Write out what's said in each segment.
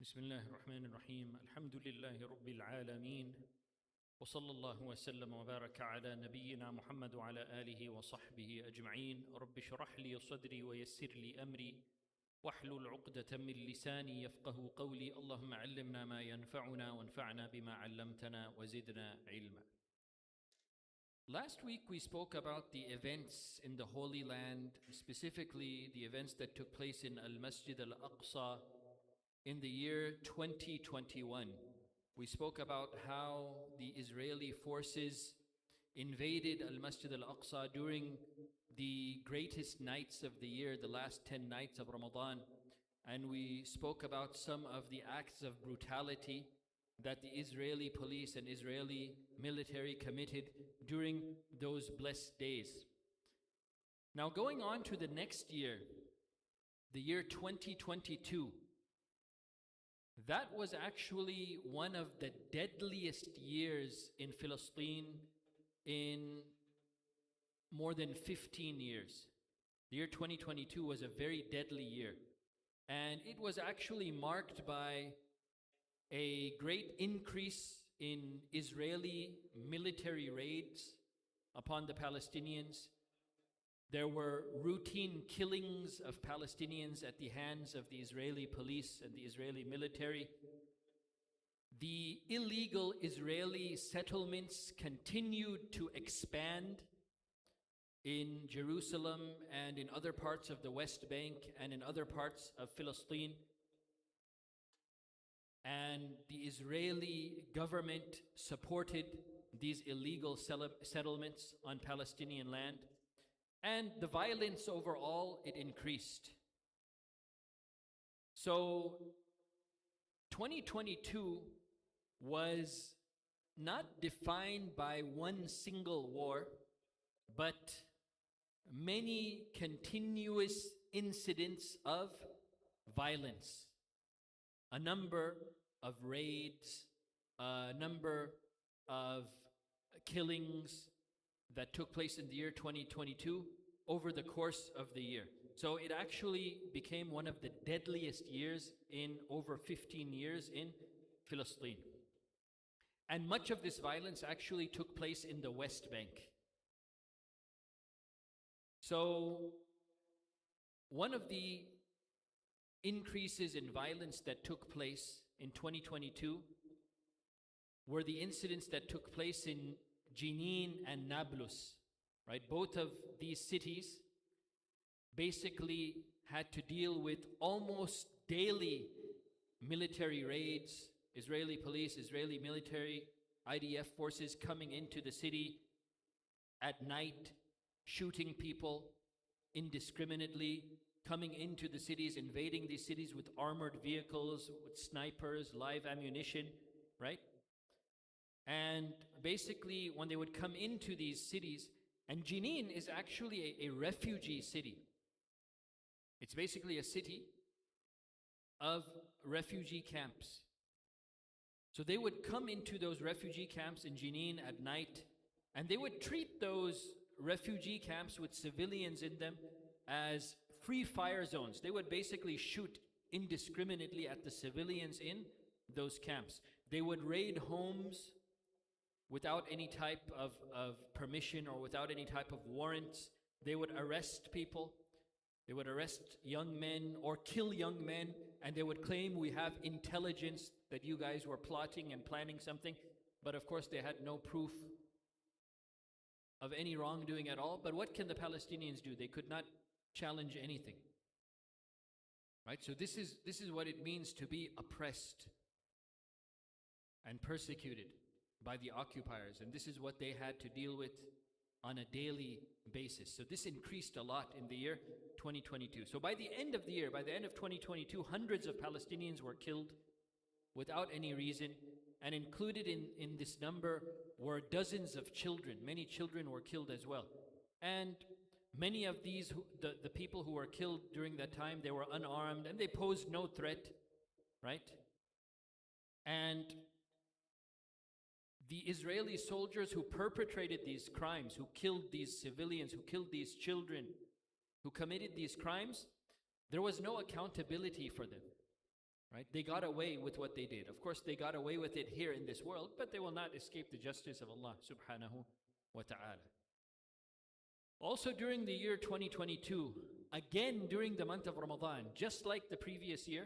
بسم الله الرحمن الرحيم الحمد لله رب العالمين وصلى الله وسلم وبارك على نبينا محمد وعلى آله وصحبه أجمعين رب اشرح لي صدري ويسر لي أمري واحلل عقدة من لساني يفقه قولي اللهم علمنا ما ينفعنا وانفعنا بما علمتنا وزدنا علما. Last week we spoke about the events in the Holy Land, specifically the events that took place in Al-Masjid Al-Aqsa in the year 2021. We spoke about how the Israeli forces invaded Al-Masjid Al-Aqsa during the greatest nights of the year, the last 10 nights of Ramadan. And we spoke about some of the acts of brutality that the Israeli police and Israeli military committed during those blessed days. Now going on to the next year, the year 2022, that was actually one of the deadliest years in Palestine in more than 15 years. The year 2022 was a very deadly year. And it was actually marked by a great increase in Israeli military raids upon the Palestinians. There were routine killings of Palestinians at the hands of the Israeli police and the Israeli military. The illegal Israeli settlements continued to expand in Jerusalem and in other parts of the West Bank and in other parts of Palestine. And the Israeli government supported these illegal settlements on Palestinian land. And the violence overall, it increased. So 2022 was not defined by one single war, but many continuous incidents of violence. A number of raids, a number of killings that took place in the year 2022 over the course of the year. So it actually became one of the deadliest years in over 15 years in Palestine. And much of this violence actually took place in the West Bank. So one of the increases in violence that took place in 2022 were the incidents that took place in Jenin and Nablus, right? Both of these cities basically had to deal with almost daily military raids, Israeli police, Israeli military, IDF forces coming into the city at night, shooting people indiscriminately, coming into the cities, invading these cities with armored vehicles, with snipers, live ammunition, right? And basically, when they would come into these cities, and Jenin is actually a refugee city. It's basically a city of refugee camps. So they would come into those refugee camps in Jenin at night, and they would treat those refugee camps with civilians in them as free fire zones. They would basically shoot indiscriminately at the civilians in those camps. They would raid homes without any type of permission or without any type of warrants. They would arrest people. They would arrest young men or kill young men, and they would claim we have intelligence that you guys were plotting and planning something. But of course they had no proof of any wrongdoing at all. But what can the Palestinians do? They could not challenge anything. Right? So this is what it means to be oppressed and persecuted by the occupiers, and this is what they had to deal with on a daily basis. So this increased a lot in the year 2022. So by the end of the year, by the end of 2022, hundreds of Palestinians were killed without any reason, and included in this number were dozens of children. Many children were killed as well. And many of these, the people who were killed during that time, they were unarmed and they posed no threat, right? And the Israeli soldiers who perpetrated these crimes, who killed these civilians, who killed these children, who committed these crimes, there was no accountability for them. right? They got away with what they did. Of course, they got away with it here in this world, but they will not escape the justice of Allah subhanahu wa ta'ala. Also during the year 2022, again during the month of Ramadan, just like the previous year,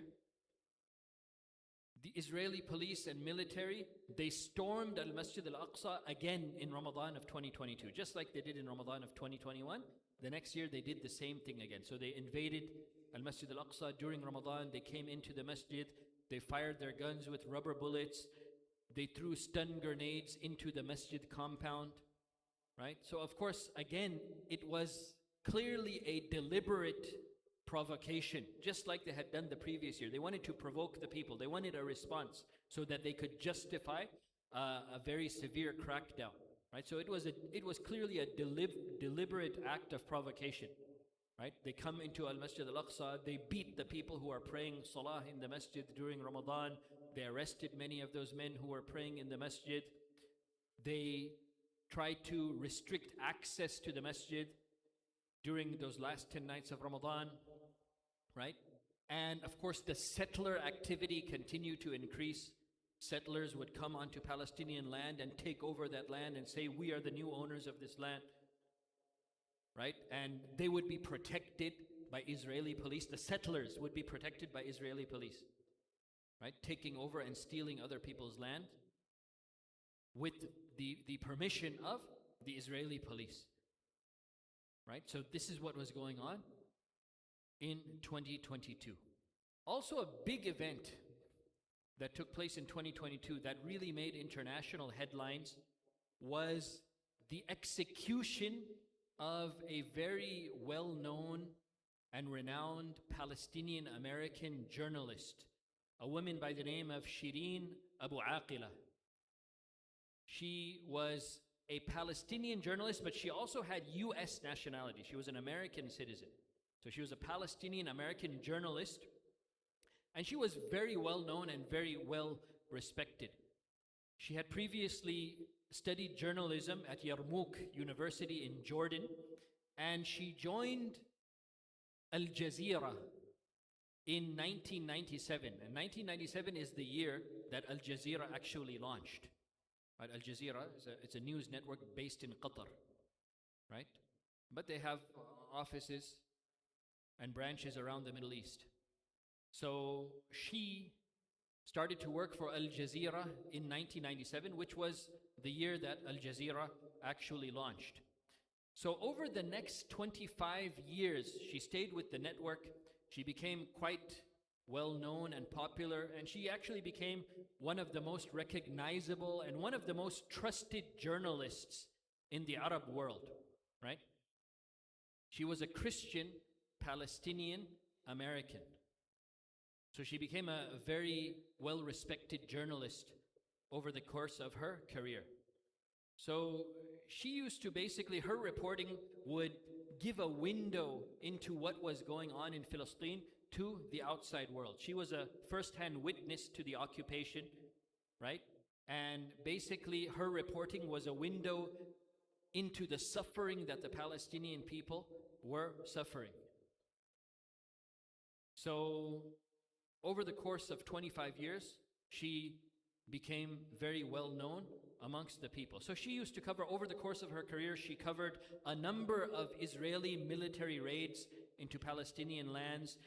the Israeli police and military, they stormed Al-Masjid Al-Aqsa again in Ramadan of 2022, just like they did in Ramadan of 2021. The next year they did the same thing again. So they invaded Al-Masjid Al-Aqsa during Ramadan. They came into the masjid, they fired their guns with rubber bullets, they threw stun grenades into the masjid compound, right? So of course, again, it was clearly a deliberate provocation, just like they had done the previous year. They wanted to provoke the people. They wanted a response so that they could justify a very severe crackdown, right? So it was clearly a deliberate act of provocation, right? They come into Al-Masjid Al-Aqsa, they beat the people who are praying Salah in the masjid during Ramadan. They arrested many of those men who were praying in the masjid. They tried to restrict access to the masjid during those last 10 nights of Ramadan, right? And of course, the settler activity continued to increase. Settlers would come onto Palestinian land and take over that land and say, we are the new owners of this land, right? And they would be protected by Israeli police. The settlers would be protected by Israeli police, right? Taking over and stealing other people's land with the permission of the Israeli police, right? So this is what was going on in 2022. Also a big event that took place in 2022 that really made international headlines was the execution of a very well-known and renowned Palestinian American journalist, a woman by the name of Shireen Abu Aqila. She was a Palestinian journalist, but she also had US nationality. She was an American citizen. So she was a Palestinian American journalist, and she was very well known and very well respected. She had previously studied journalism at Yarmouk University in Jordan, and she joined Al Jazeera in 1997. And 1997 is the year that Al Jazeera actually launched. Right? Al Jazeera it's a news network based in Qatar, right? But they have offices and branches around the Middle East. So she started to work for Al Jazeera in 1997, which was the year that Al Jazeera actually launched. So over the next 25 years, she stayed with the network. She became quite well known and popular, and she actually became one of the most recognizable and one of the most trusted journalists in the Arab world, right? She was a Christian Palestinian American. So she became a very well-respected journalist over the course of her career. So she used to basically, her reporting would give a window into what was going on in Palestine to the outside world. She was a first-hand witness to the occupation, right? And basically her reporting was a window into the suffering that the Palestinian people were suffering. So over the course of 25 years, she became very well known amongst the people. So she used to cover, over the course of her career, she covered a number of Israeli military raids into Palestinian lands.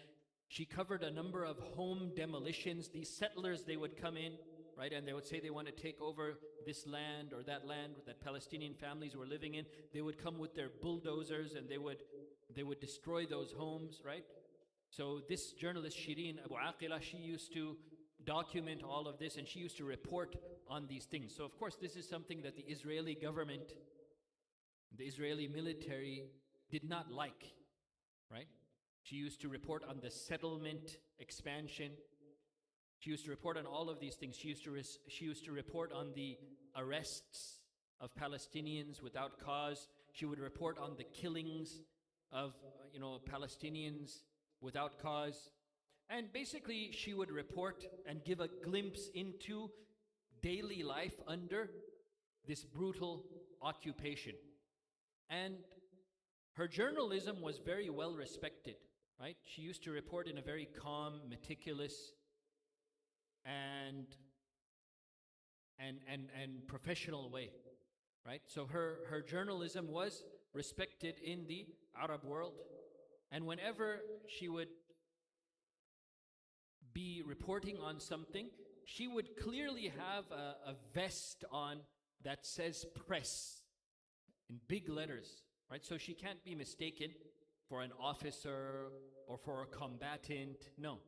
She covered a number of home demolitions. These settlers, they would come in, right, and they would say they want to take over this land or that land that Palestinian families were living in. They would come with their bulldozers and they would destroy those homes, right? So this journalist, Shireen Abu Aqila, she used to document all of this and she used to report on these things. So of course this is something that the Israeli government, the Israeli military did not like, right? She used to report on the settlement expansion. She used to report on all of these things. She used to report on the arrests of Palestinians without cause. She would report on the killings of, Palestinians without cause. And basically, she would report and give a glimpse into daily life under this brutal occupation. And her journalism was very well respected, right? She used to report in a very calm, meticulous and professional way, right? So her journalism was respected in the Arab world, and whenever she would be reporting on something, she would clearly have a vest on that says press in big letters, right? So she can't be mistaken for an officer or for a combatant. No.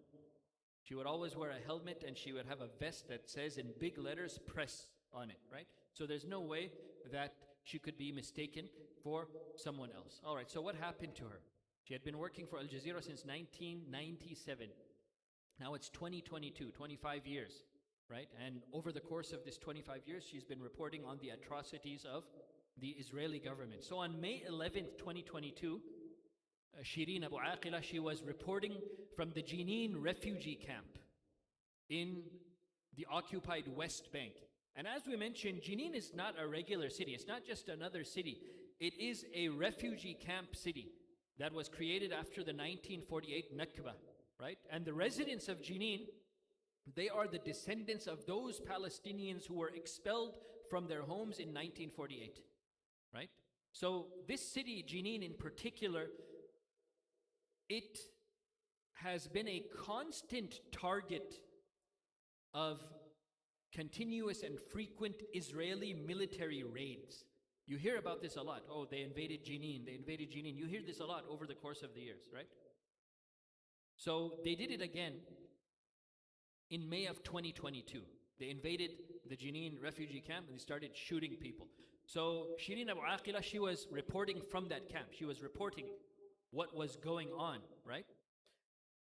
She would always wear a helmet and she would have a vest that says in big letters press on it, right? So there's no way that she could be mistaken for someone else. All right, so what happened to her? She had been working for Al Jazeera since 1997. Now it's 2022, 25 years, right? And over the course of this 25 years, she's been reporting on the atrocities of the Israeli government. So on May 11th, 2022, Shireen Abu Aqila, she was reporting from the Jenin refugee camp in the occupied West Bank. And as we mentioned, Jenin is not a regular city. It's not just another city. It is a refugee camp city that was created after the 1948 Nakba, right? And the residents of Jenin, they are the descendants of those Palestinians who were expelled from their homes in 1948, right? So this city, Jenin in particular, it has been a constant target of continuous and frequent Israeli military raids. You hear about this a lot. Oh, they invaded Jenin, they invaded Jenin. You hear this a lot over the course of the years, right? So they did it again in May of 2022. They invaded the Jenin refugee camp and they started shooting people. So Shireen Abu Aqila, she was reporting from that camp. She was reporting what was going on, right?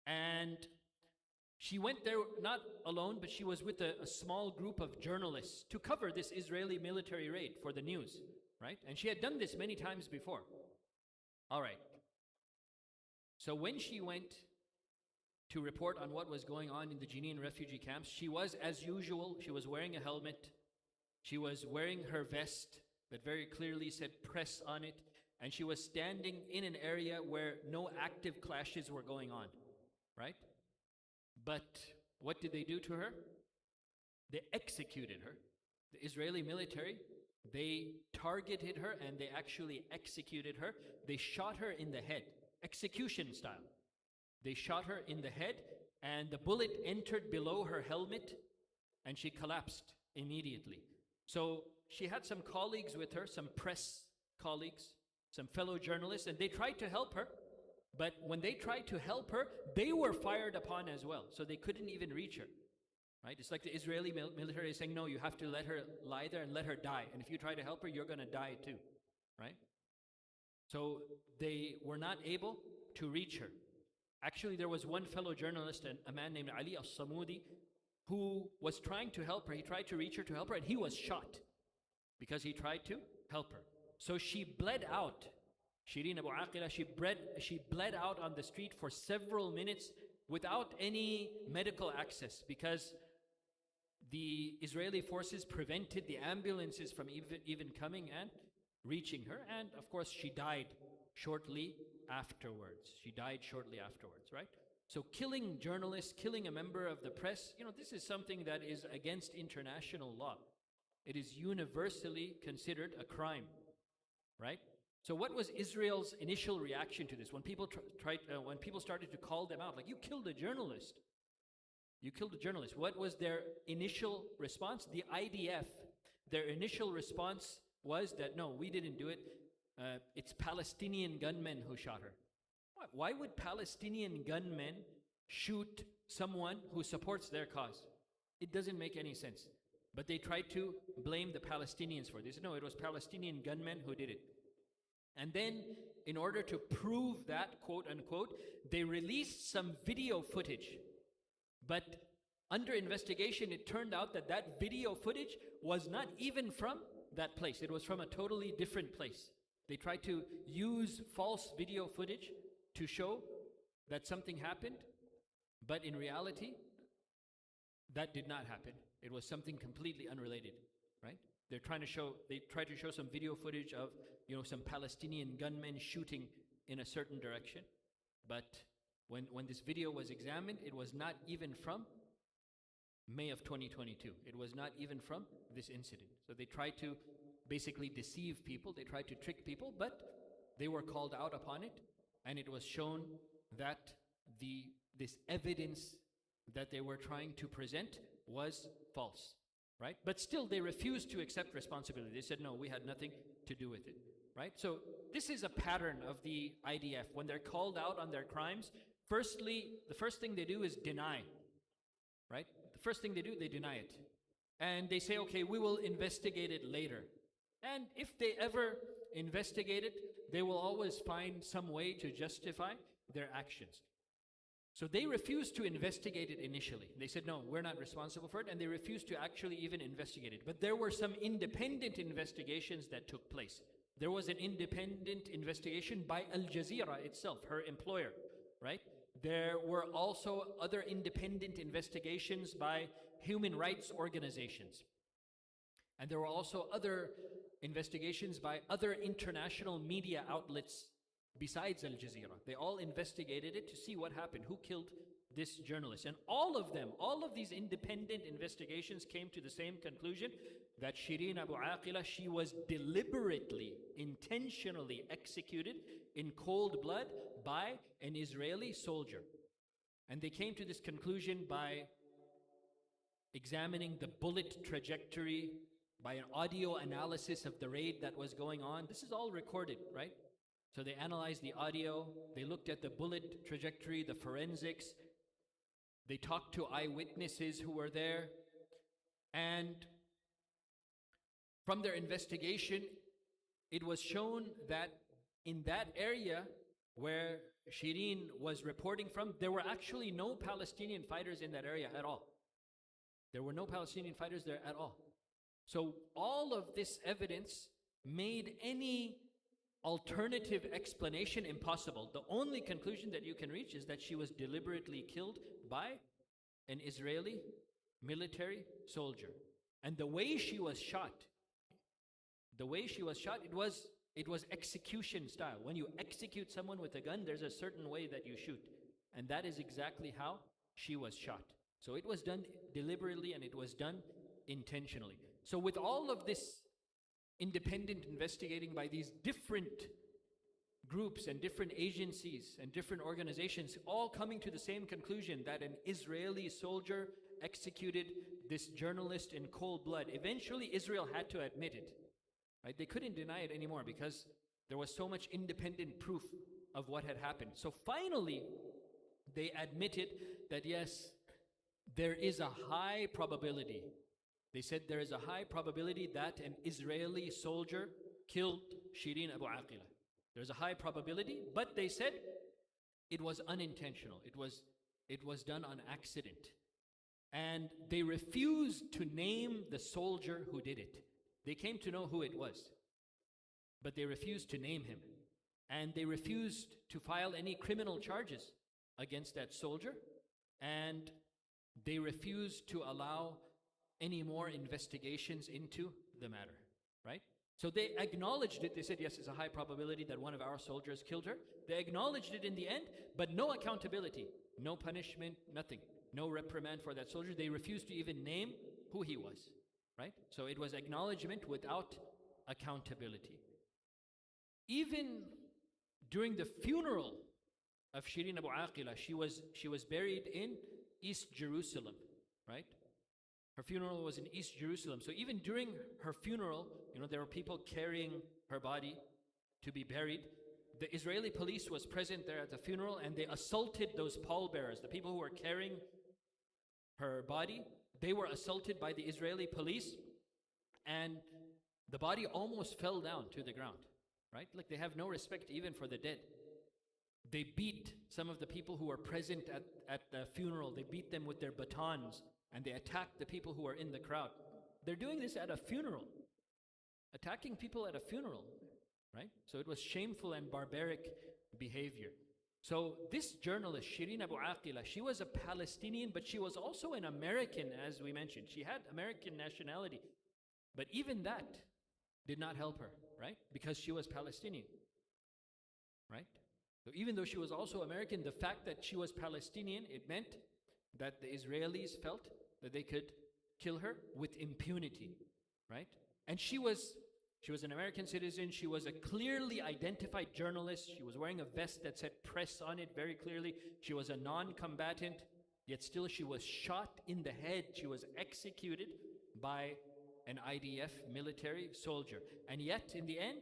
And she went there not alone, but she was with a small group of journalists to cover this Israeli military raid for the news, right? And she had done this many times before. All right. So when she went to report on what was going on in the Jenin refugee camps, she was, as usual, she was wearing a helmet. She was wearing her vest that very clearly said press on it. And she was standing in an area where no active clashes were going on, right? But what did they do to her? They executed her. The Israeli military, they targeted her and they actually executed her. They shot her in the head, execution style. They shot her in the head and the bullet entered below her helmet and she collapsed immediately. So she had some colleagues with her, some press colleagues, some fellow journalists, and they tried to help her. But when they tried to help her, they were fired upon as well. So they couldn't even reach her, right? It's like the Israeli military is saying, no, you have to let her lie there and let her die. And if you try to help her, you're going to die too, right? So they were not able to reach her. Actually, there was one fellow journalist, a man named Ali al-Samudi, who was trying to help her. He tried to reach her to help her, and he was shot because he tried to help her. So she bled out. Shireen Abu Aqila, she bled out on the street for several minutes without any medical access because the Israeli forces prevented the ambulances from even coming and reaching her. And of course, she died shortly afterwards. She died shortly afterwards, right? So killing journalists, killing a member of the press, this is something that is against international law. It is universally considered a crime, right? So what was Israel's initial reaction to this? When people when people started to call them out, like, you killed a journalist. You killed a journalist. What was their initial response? The IDF, their initial response was that, no, we didn't do it. It's Palestinian gunmen who shot her. Why would Palestinian gunmen shoot someone who supports their cause? It doesn't make any sense. But they tried to blame the Palestinians for this. No, it was Palestinian gunmen who did it. And then, in order to prove that, quote unquote, they released some video footage. But under investigation, it turned out that that video footage was not even from that place. It was from a totally different place. They tried to use false video footage to show that something happened, but in reality, that did not happen. It was something completely unrelated, right? They tried to show some video footage of, some Palestinian gunmen shooting in a certain direction. But when this video was examined, it was not even from May of 2022. It was not even from this incident. So they tried to basically deceive people, they tried to trick people, but they were called out upon it, and it was shown that this evidence that they were trying to present was false, right? But still they refused to accept responsibility. They said, no, we had nothing to do with it, right? So this is a pattern of the IDF. When they're called out on their crimes, firstly, the first thing they do is deny, right? The first thing they do, they deny it. And they say, okay, we will investigate it later. And if they ever investigate it, they will always find some way to justify their actions. So they refused to investigate it initially. They said, no, we're not responsible for it, and they refused to actually even investigate it. But there were some independent investigations that took place. There was an independent investigation by Al Jazeera itself, her employer, right? There were also other independent investigations by human rights organizations. And there were also other investigations by other international media outlets besides Al Jazeera. They all investigated it to see what happened, who killed this journalist. And all of them, all of these independent investigations came to the same conclusion, that Shireen Abu Aqila, she was deliberately, intentionally executed in cold blood by an Israeli soldier. And they came to this conclusion by examining the bullet trajectory, by an audio analysis of the raid that was going on. This is all recorded, right? So they analyzed the audio, they looked at the bullet trajectory, the forensics, they talked to eyewitnesses who were there, and from their investigation, it was shown that in that area where Shireen was reporting from, there were actually no Palestinian fighters in that area at all. There were no Palestinian fighters there at all. So all of this evidence made any alternative explanation impossible. The only conclusion that you can reach is that she was deliberately killed by an Israeli military soldier. And the way she was shot, it was execution style. When you execute someone with a gun, there's a certain way that you shoot. And that is exactly how she was shot. So it was done deliberately and it was done intentionally. So with all of this independent investigating by these different groups and different agencies and different organizations, all coming to the same conclusion that an Israeli soldier executed this journalist in cold blood. Eventually, Israel had to admit it, right? They couldn't deny it anymore because there was so much independent proof of what had happened. So finally, they admitted that yes, there is a high probability. They said there is a high probability that an Israeli soldier killed Shireen Abu Aqila. There's a high probability, but they said it was unintentional. It was done on accident. And they refused to name the soldier who did it. They came to know who it was, but they refused to name him. And they refused to file any criminal charges against that soldier. And they refused to allow any more investigations into the matter, right? So they acknowledged it. They said, yes, it's a high probability that one of our soldiers killed her. They acknowledged it in the end, but no accountability, no punishment, nothing. No reprimand for that soldier. They refused to even name who he was, right? So it was acknowledgement without accountability. Even during the funeral of Shireen Abu Aqila, she was buried in East Jerusalem, right? Her funeral was in East Jerusalem. So even during her funeral, there were people carrying her body to be buried. The Israeli police was present there at the funeral, and they assaulted those pallbearers, the people who were carrying her body. They were assaulted by the Israeli police, and the body almost fell down to the ground, right? Like, they have no respect even for the dead. They beat some of the people who were present at the funeral. They beat them with their batons, and they attacked the people who were in the crowd. They're doing this at a funeral, attacking people at a funeral, right? So it was shameful and barbaric behavior. So this journalist, Shireen Abu Aqila, she was a Palestinian, but she was also an American, as we mentioned. She had American nationality. But even that did not help her, right? Because she was Palestinian, right? So even though she was also American, the fact that she was Palestinian, it meant that the Israelis felt that they could kill her with impunity, right? And she was an American citizen. She was a clearly identified journalist. She was wearing a vest that said press on it very clearly. She was a non-combatant, yet still she was shot in the head. She was executed by an IDF military soldier. And yet, in the end,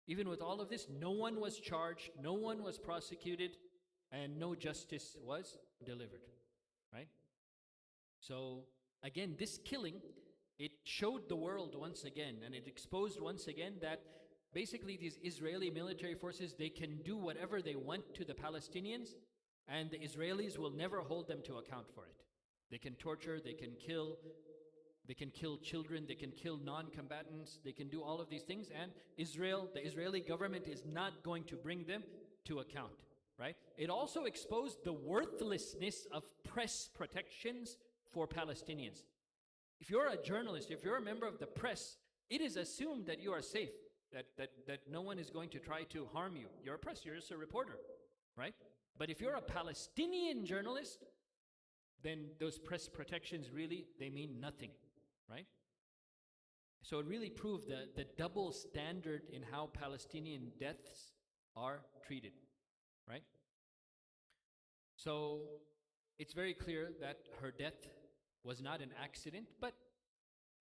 even with all of this, no one was charged, no one was prosecuted, and no justice was delivered, right? So, again, this killing, it showed the world once again, and it exposed once again that basically these Israeli military forces, they can do whatever they want to the Palestinians, and the Israelis will never hold them to account for it. They can torture, they can kill children, they can kill non-combatants, they can do all of these things, and Israel, the Israeli government is not going to bring them to account, right? It also exposed the worthlessness of press protections for Palestinians. If you're a journalist, if you're a member of the press, it is assumed that you are safe, that no one is going to try to harm you. You're a press, you're just a reporter, right? But if you're a Palestinian journalist, then those press protections really, they mean nothing, right? So it really proved the double standard in how Palestinian deaths are treated, right? So it's very clear that her death was not an accident, but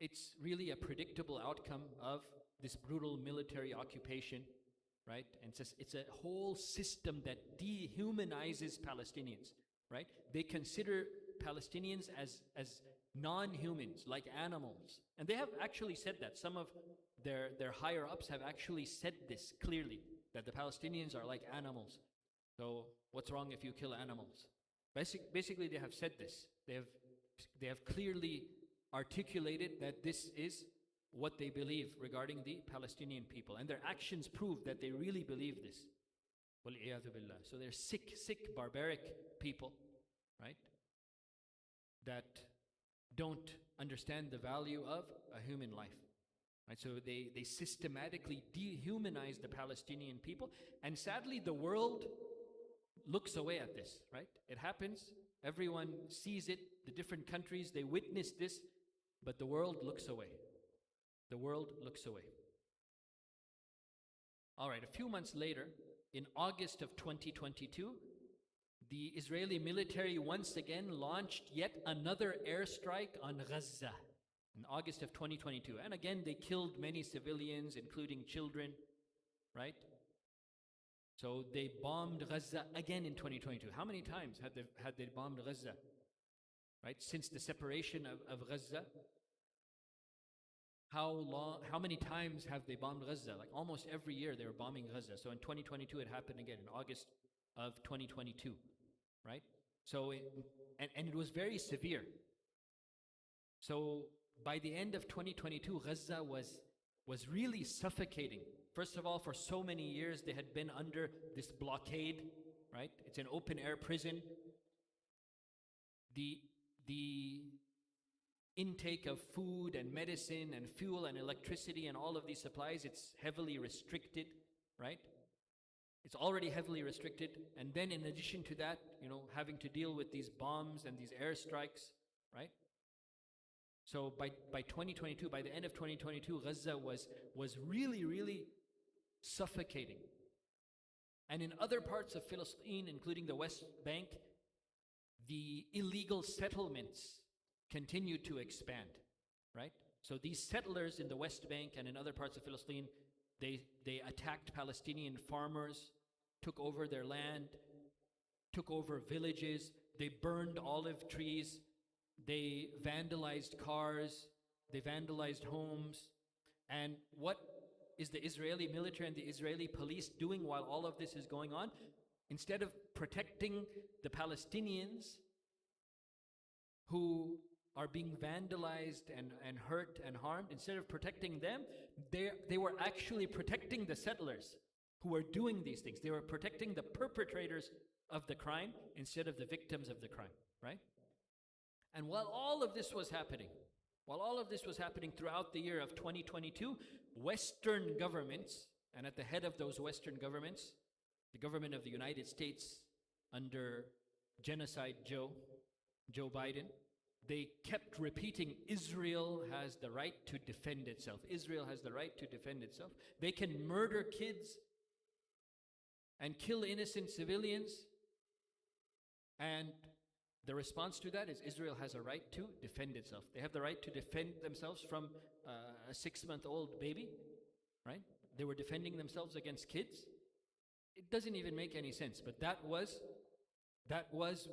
it's really a predictable outcome of this brutal military occupation, right? And it's a whole system that dehumanizes Palestinians, right? They consider Palestinians as non-humans, like animals. And they have actually said that. Some of their higher-ups have actually said this clearly, that the Palestinians are like animals. So what's wrong if you kill animals? Basically, they have said this. They have clearly articulated that this is what they believe regarding the Palestinian people. And their actions prove that they really believe this. So they're sick, barbaric people, right? That don't understand the value of a human life. Right? So they systematically dehumanize the Palestinian people. And sadly, the world looks away at this, right? It happens. Everyone sees it. The different countries, they witness this, but the world looks away. The world looks away. All right, a few months later, in August of 2022, the Israeli military once again launched yet another airstrike on Gaza in August of 2022. And again, they killed many civilians, including children, right? So they bombed Gaza again in 2022. How many times had they bombed Gaza? Right? Since the separation of Gaza, how many times have they bombed Gaza? Like almost every year they were bombing Gaza. So in 2022 it happened again, in August of 2022, right? So, it was very severe. So by the end of 2022, Gaza was really suffocating. First of all, for so many years they had been under this blockade, right? It's an open air prison. The intake of food and medicine and fuel and electricity and all of these supplies, it's heavily restricted, right? It's already heavily restricted. And then in addition to that, having to deal with these bombs and these airstrikes, right? So by 2022, by the end of 2022, Gaza was really, really suffocating. And in other parts of Palestine, including the West Bank, the illegal settlements continue to expand, right? So these settlers in the West Bank and in other parts of Palestine, they attacked Palestinian farmers, took over their land, took over villages, they burned olive trees, they vandalized cars, they vandalized homes. And what is the Israeli military and the Israeli police doing while all of this is going on? Instead of protecting the Palestinians who are being vandalized and hurt and harmed, instead of protecting them, they were actually protecting the settlers who were doing these things. They were protecting the perpetrators of the crime instead of the victims of the crime, right? And while all of this was happening throughout the year of 2022, Western governments, and at the head of those Western governments, the government of the United States under Genocide Joe Biden, they kept repeating, Israel has the right to defend itself. Israel has the right to defend itself. They can murder kids and kill innocent civilians. And the response to that is Israel has a right to defend itself. They have the right to defend themselves from a 6-month-old baby, right? They were defending themselves against kids. It doesn't even make any sense, but that was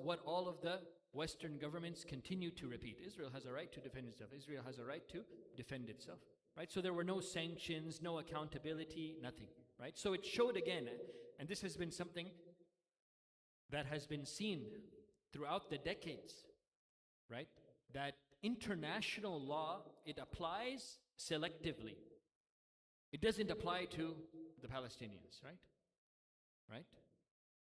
what all of the Western governments continued to repeat. Israel has a right to defend itself. Israel has a right to defend itself, right? So there were no sanctions, no accountability, nothing, right? So it showed again, and this has been something that has been seen throughout the decades, right? That international law, it applies selectively. It doesn't apply to the Palestinians, right? Right?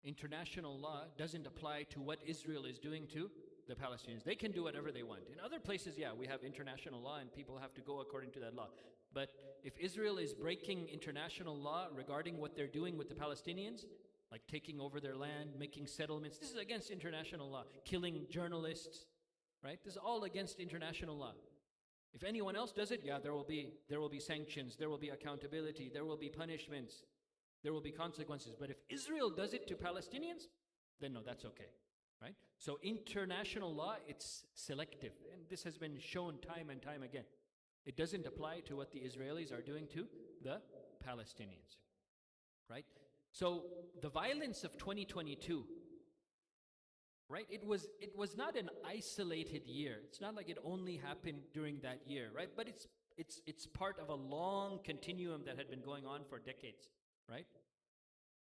International law doesn't apply to what Israel is doing to the Palestinians. They can do whatever they want. In other places, yeah, we have international law and people have to go according to that law. But if Israel is breaking international law regarding what they're doing with the Palestinians, like taking over their land, making settlements, this is against international law. Killing journalists, right? This is all against international law. If anyone else does it, yeah, there will be sanctions, there will be accountability, there will be punishments, there will be consequences. But if Israel does it to Palestinians, then no, that's okay, right? So international law, it's selective. And this has been shown time and time again. It doesn't apply to what the Israelis are doing to the Palestinians, right? So the violence of 2022, right? It was not an isolated year. It's not like it only happened during that year, right? But it's part of a long continuum that had been going on for decades, right?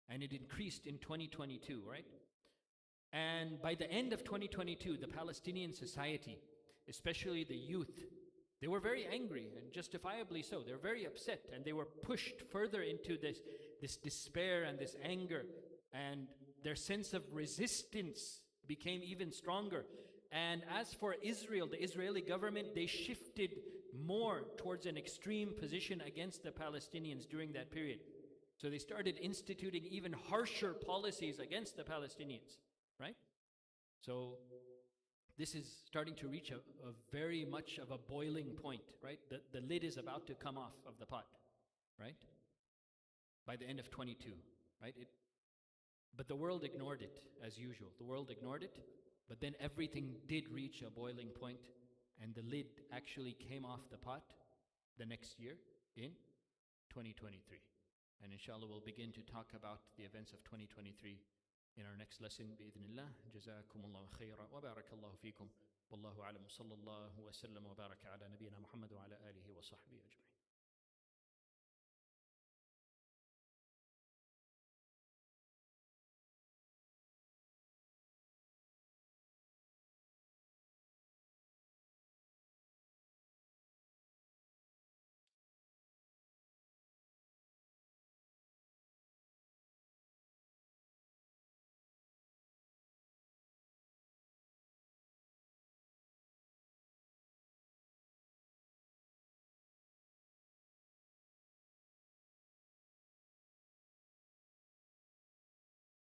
And it increased in 2022, right? And by the end of 2022, the Palestinian society, especially the youth, they were very angry, and justifiably so. They're very upset, and they were pushed further into this despair and this anger, and their sense of resistance became even stronger. And as for Israel, the Israeli government, they shifted more towards an extreme position against the Palestinians during that period. So they started instituting even harsher policies against the Palestinians, right? So this is starting to reach a very much of a boiling point, right? The lid is about to come off of the pot, right? By the end of 22, right? But the world ignored it, as usual. The world ignored it, but then everything did reach a boiling point, and the lid actually came off the pot the next year in 2023. And inshallah, we'll begin to talk about the events of 2023 in our next lesson, bi'idhnillah. Jazakumullahu khayra wa barakallahu feekum. Wallahu alam, sallallahu wa sallam wa baraka ala nabiyyina Muhammad wa ala alihi wa sahbihi ajma'in.